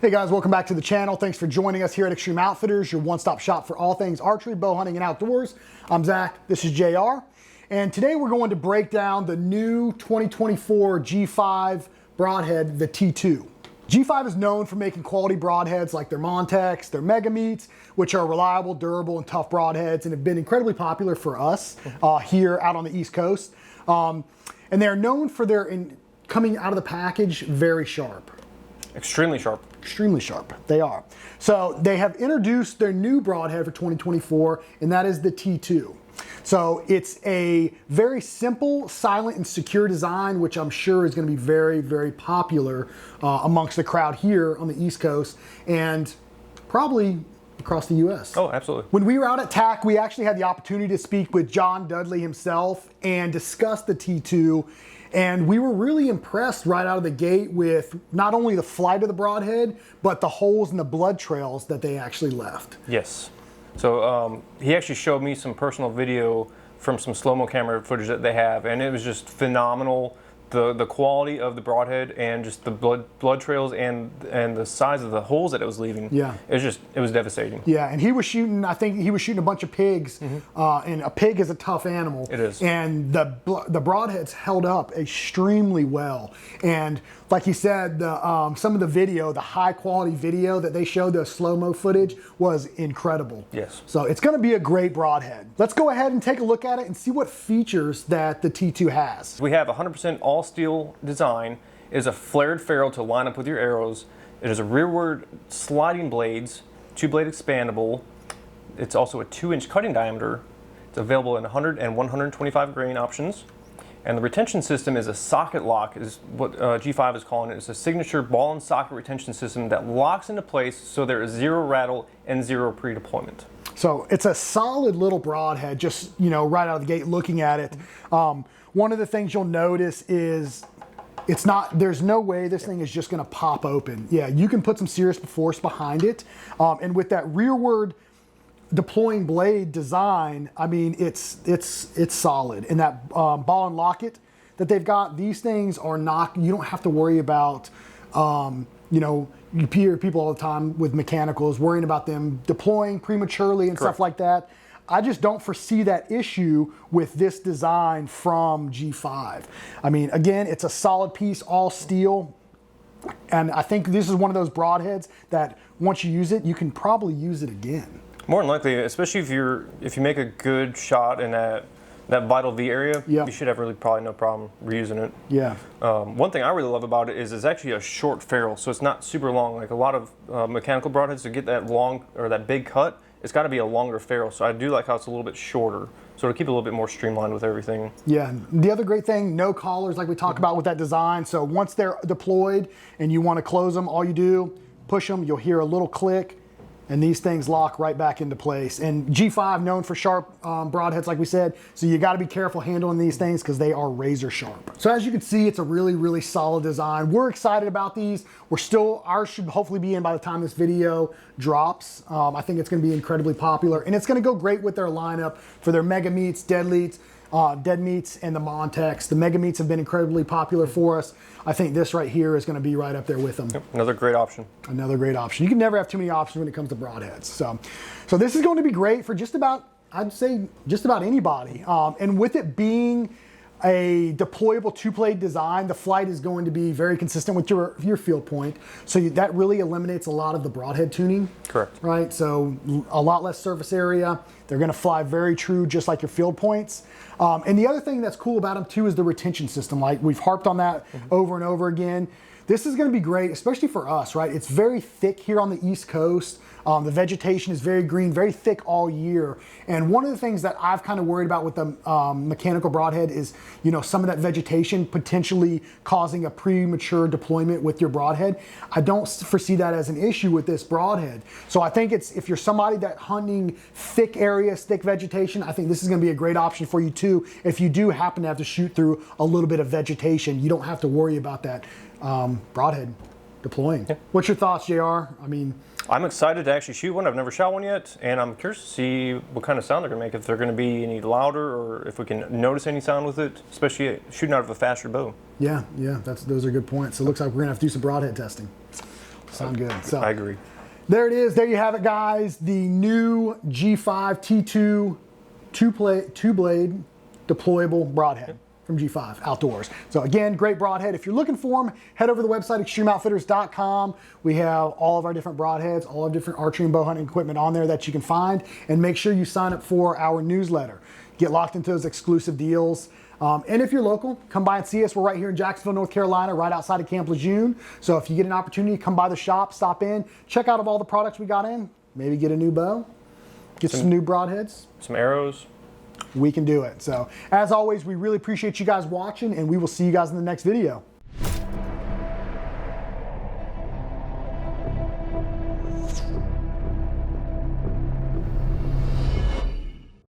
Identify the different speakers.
Speaker 1: Hey guys, welcome back to the channel. Thanks for joining us here at Extreme Outfitters, your one-stop shop for all things archery, bow hunting, and outdoors. I'm Zach, this is JR, and today we're going to break down the new 2024 G5 Broadhead, the T2. G5 is known for making quality broadheads like their Montex, their Mega Meats, which are reliable, durable, and tough broadheads and have been incredibly popular for us here out on the East Coast. And they're known for their coming out of the package very sharp.
Speaker 2: Extremely sharp.
Speaker 1: Extremely sharp, they are. So they have introduced their new broadhead for 2024, and that is the T2. So it's a very simple, silent, and secure design, which I'm sure is going to be very, very popular amongst the crowd here on the East Coast and probably across the U.S.
Speaker 2: Oh, absolutely.
Speaker 1: When we were out at TAC, we actually had the opportunity to speak with John Dudley himself and discuss the T2. And we were really impressed right out of the gate with not only the flight of the broadhead, but the holes and the blood trails that they actually left.
Speaker 2: Yes. So he actually showed me some personal video from some slow-mo camera footage that they have, and it was just phenomenal. The quality of the broadhead and just the blood trails and the size of the holes that it was leaving. Yeah, it was devastating.
Speaker 1: Yeah, and he was shooting. I think he was shooting a bunch of pigs, and a pig is a tough animal.
Speaker 2: It is.
Speaker 1: And the broadheads held up extremely well. And like he said, some of the video, the high quality video that they showed, the slow-mo footage, was incredible.
Speaker 2: Yes.
Speaker 1: So it's going to be a great broadhead. Let's go ahead and take a look at it and see what features that the T2 has.
Speaker 2: We have 100% all steel design. It is a flared ferrule to line up with your arrows. It is a rearward sliding blades, 2-blade expandable. It's also a 2-inch cutting diameter. It's available in 100 and 125 grain options. And the retention system is a socket lock, is what G5 is calling it. It's a signature ball and socket retention system that locks into place so there is zero rattle and zero pre-deployment.
Speaker 1: So it's a solid little broadhead, just, you know, right out of the gate looking at it. One of the things you'll notice is there's no way this thing is just gonna pop open. Yeah, you can put some serious force behind it. And with that rearward deploying blade design, I mean, it's solid. And that ball and locket that they've got, these things are not, you don't have to worry about, you know, you hear people all the time with mechanicals worrying about them deploying prematurely and
Speaker 2: Correct.
Speaker 1: stuff like that. I just don't foresee that issue with this design from G5. I mean, again, it's a solid piece, all steel. And I think this is one of those broadheads that once you use it, you can probably use it again.
Speaker 2: More than likely, especially if you make a good shot in that vital V area,
Speaker 1: yep,
Speaker 2: you should have probably no problem reusing it.
Speaker 1: Yeah.
Speaker 2: One thing I really love about it is it's actually a short ferrule, so it's not super long. Like a lot of mechanical broadheads, to get that long or that big cut, it's got to be a longer ferrule. So I do like how it's a little bit shorter, so to keep it a little bit more streamlined with everything.
Speaker 1: Yeah. The other great thing, no collars like we talked about with that design. So once they're deployed and you want to close them, all you do, push them, you'll hear a little click, and these things lock right back into place. And G5 known for sharp broadheads, like we said, so you got to be careful handling these things because they are razor sharp. So as you can see, it's a really, really solid design. We're excited about these. Ours should hopefully be in by the time this video drops. I think it's going to be incredibly popular, and it's going to go great with their lineup for their Mega Meats, Dead Meats, and the Montex. The Mega Meats have been incredibly popular for us. I think this right here is going to be right up there with them.
Speaker 2: Yep, another great option.
Speaker 1: Another great option. You can never have too many options when it comes to broadheads. So this is going to be great for just about, I'd say, just about anybody. And with it being a deployable 2-blade design, the flight is going to be very consistent with your field point. So that really eliminates a lot of the broadhead tuning.
Speaker 2: Correct.
Speaker 1: Right, so a lot less surface area. They're gonna fly very true, just like your field points. And the other thing that's cool about them too is the retention system. Like we've harped on that over and over again. This is gonna be great, especially for us, right? It's very thick here on the East Coast. The vegetation is very green, very thick all year. And one of the things that I've kind of worried about with the mechanical broadhead is, you know, some of that vegetation potentially causing a premature deployment with your broadhead. I don't foresee that as an issue with this broadhead. So I think if you're somebody that hunting thick areas, thick vegetation, I think this is going to be a great option for you too. If you do happen to have to shoot through a little bit of vegetation, you don't have to worry about that broadhead deploying. Yeah. What's your thoughts, JR? I mean,
Speaker 2: I'm excited to actually shoot one. I've never shot one yet, and I'm curious to see what kind of sound they're going to make, if they're going to be any louder or if we can notice any sound with it, especially shooting out of a faster bow.
Speaker 1: Yeah, those are good points. So it looks like we're going to have to do some broadhead testing. Sound good. So
Speaker 2: I agree.
Speaker 1: there it is. There you have it, guys. The new G5 T2 two-blade deployable broadhead from G5 Outdoors. So again, great broadhead. If you're looking for them, head over to the website, extremeoutfitters.com. We have all of our different broadheads, all of different archery and bow hunting equipment on there that you can find. And make sure you sign up for our newsletter. Get locked into those exclusive deals. And if you're local, come by and see us. We're right here in Jacksonville, North Carolina, right outside of Camp Lejeune. So if you get an opportunity, come by the shop, stop in, check out all the products we got in, maybe get a new bow, get some new broadheads.
Speaker 2: Some arrows.
Speaker 1: We can do it. So as always, we really appreciate you guys watching, and we will see you guys in the next video.